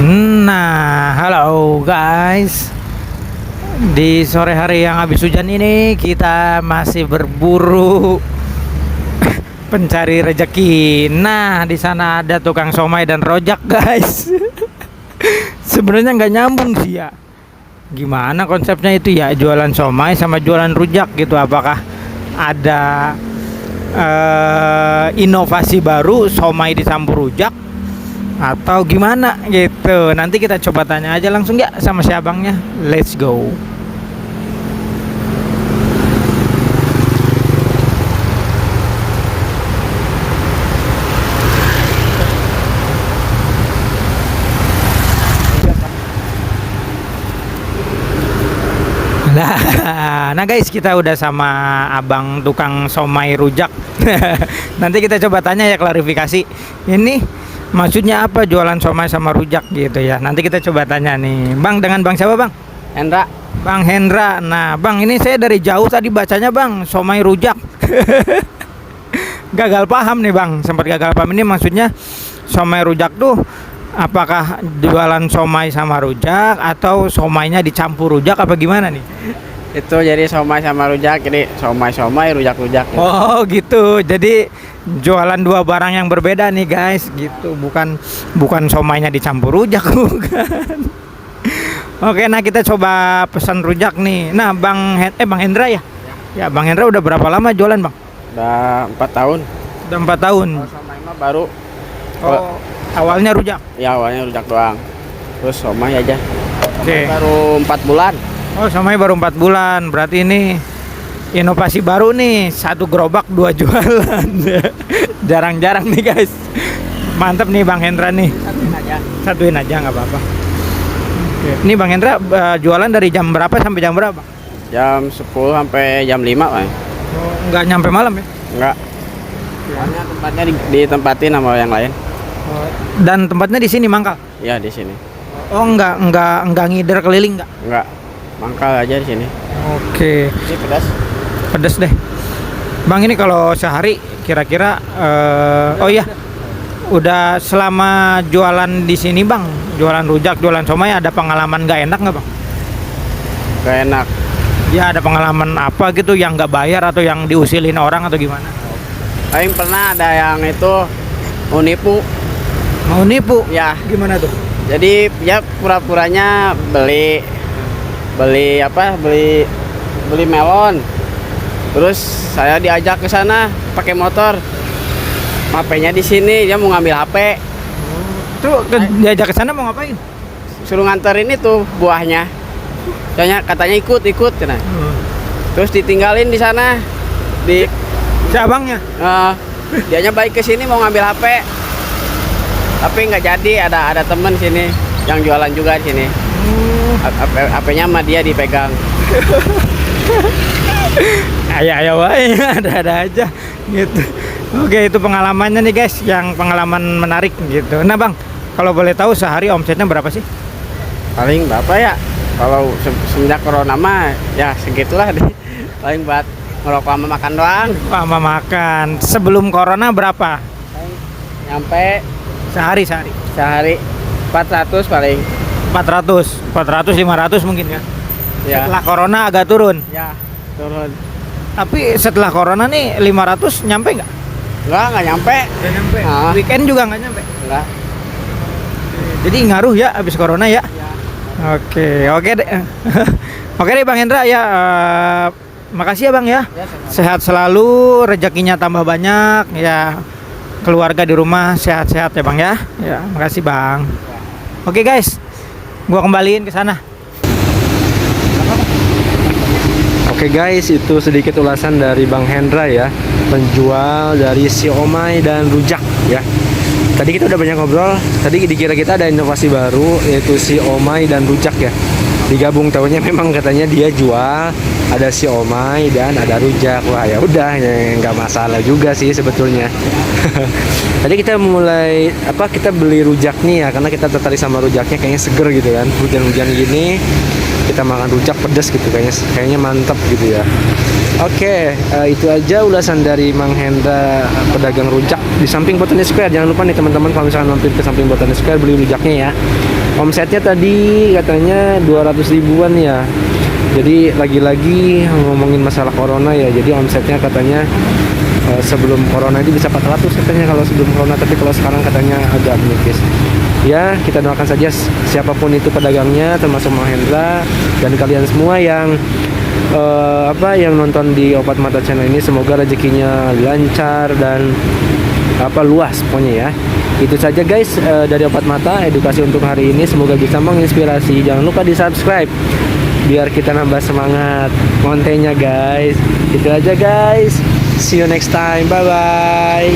Nah, halo guys. Di sore hari yang habis hujan ini kita masih berburu pencari rezeki. Nah, di sana ada tukang somai dan rojak, guys. Sebenarnya nggak nyambung sih ya. Gimana konsepnya itu ya, jualan somai sama jualan rujak gitu? Apakah ada inovasi baru somai dicampur rujak atau gimana gitu? Nanti kita coba tanya aja langsung ya sama si abangnya. Let's go. Nah guys, kita udah sama abang tukang somai rujak. Nanti kita coba tanya ya, klarifikasi. Ini maksudnya apa jualan somai sama rujak gitu ya? Nanti kita coba tanya nih. Bang, dengan bang siapa bang? Hendra. Bang Hendra. Nah bang, ini saya dari jauh tadi bacanya bang somai rujak. Gagal paham nih bang, sempat gagal paham. Ini maksudnya somai rujak tuh apakah jualan somai sama rujak atau somainya dicampur rujak apa gimana nih? Itu jadi somai sama rujak, jadi somai rujak. Oh gitu. Jadi jualan dua barang yang berbeda nih guys, gitu. Bukan somainya dicampur rujak, bukan. Oke, nah kita coba pesan rujak nih. Nah, Bang Hendra ya? Ya, Bang Hendra udah berapa lama jualan, Bang? Udah 4 tahun. Udah 4 tahun. Kalau somai mah baru. Oh, awalnya rujak. Ya awalnya rujak doang. Terus somai aja. Oke. Baru 4 bulan. Oh, somai baru 4 bulan. Berarti ini inovasi baru nih, satu gerobak 2 jualan. Jarang-jarang nih guys. Mantap nih Bang Hendra nih. Satuin aja nggak apa-apa. Oke. Ini Bang Hendra jualan dari jam berapa sampai jam berapa? Jam 10 sampai jam 5 lah. Oh, nggak nyampe malam ya? Enggak. Soalnya tempatnya ditempatin sama yang lain. Oh, dan tempatnya di sini Mangkal? Ya di sini. Oh, enggak ngider keliling enggak? Enggak. Mangkal aja di sini. Oke. Ini pedas. Pedes deh. Bang, ini kalau sehari kira-kira oh iya. Udah selama jualan di sini Bang, jualan rujak, jualan somai, ada pengalaman nggak enak nggak Bang? Gak enak. Ya ada pengalaman apa gitu yang nggak bayar atau yang diusilin orang atau gimana? Paling pernah ada yang itu mau nipu. Mau nipu? Ya. Gimana tuh? Jadi ya pura-puranya beli melon. Terus saya diajak ke sana pakai motor. HP-nya di sini, dia mau ngambil HP. Tuh diajak ke sana mau ngapain? Suruh nganterin itu buahnya. Katanya ikut cina. Terus ditinggalin di sana. Si abangnya? Dianya baik ke sini mau ngambil HP. Tapi nggak jadi, ada temen sini yang jualan juga di sini. HP-nya sama dia dipegang. Ayo wae, ada aja gitu. Oke, itu pengalamannya nih guys, yang pengalaman menarik gitu. Nah Bang, kalau boleh tahu sehari omsetnya berapa sih? Paling berapa ya? Kalau semenjak corona mah ya segitulah deh. Paling buat ngerokok sama makan doang. Sama makan. Sebelum corona berapa? Nyampe Sehari 400 paling. 400, 500 mungkin ya. Ya. Setelah corona agak turun. Ya, turun. Tapi setelah corona nih 500 nyampe nggak? Enggak nyampe. Nggak nyampe. Ah. Weekend juga nggak nyampe. Enggak. Jadi ngaruh ya abis corona ya. Ya. Oke deh. Oke deh Bang Hendra ya. Makasih ya Bang ya. Ya, sama-sama. Sehat selalu, rezekinya tambah banyak ya. Keluarga di rumah sehat-sehat ya Bang ya. Ya, makasih Bang. Oke guys, gua kembaliin ke sana. Oke guys, itu sedikit ulasan dari Bang Hendra ya, penjual dari siomay dan rujak ya. Tadi kita udah banyak ngobrol. Tadi dikira kita ada inovasi baru yaitu siomay dan rujak ya. Digabung, tahunya memang katanya dia jual ada siomay dan ada rujak. Wah ya udah, ya, nggak masalah juga sih sebetulnya. Tadi kita kita beli rujak nih ya, karena kita tertarik sama rujaknya, kayaknya seger gitu kan. Hujan-hujan gini kita makan rujak pedas gitu, kayaknya mantap gitu ya. Oke, itu aja ulasan dari Mang Hendra, pedagang rujak di samping Botani Square. Jangan lupa nih teman-teman kalau misalkan mampir ke samping Botani Square beli rujaknya ya. Omsetnya tadi katanya 200 ribuan ya. Jadi lagi-lagi ngomongin masalah corona ya. Jadi omsetnya katanya sebelum corona itu bisa 400 katanya kalau sebelum corona, tapi kalau sekarang katanya agak menipis. Ya, kita doakan saja siapapun itu pedagangnya, termasuk Mang Hendra dan kalian semua yang yang nonton di Opat Mata channel ini, semoga rezekinya lancar dan luas pokoknya ya. Itu saja guys dari Opat Mata edukasi untuk hari ini, semoga bisa menginspirasi. Jangan lupa di subscribe biar kita nambah semangat kontennya guys. Itu aja guys, see you next time, bye bye.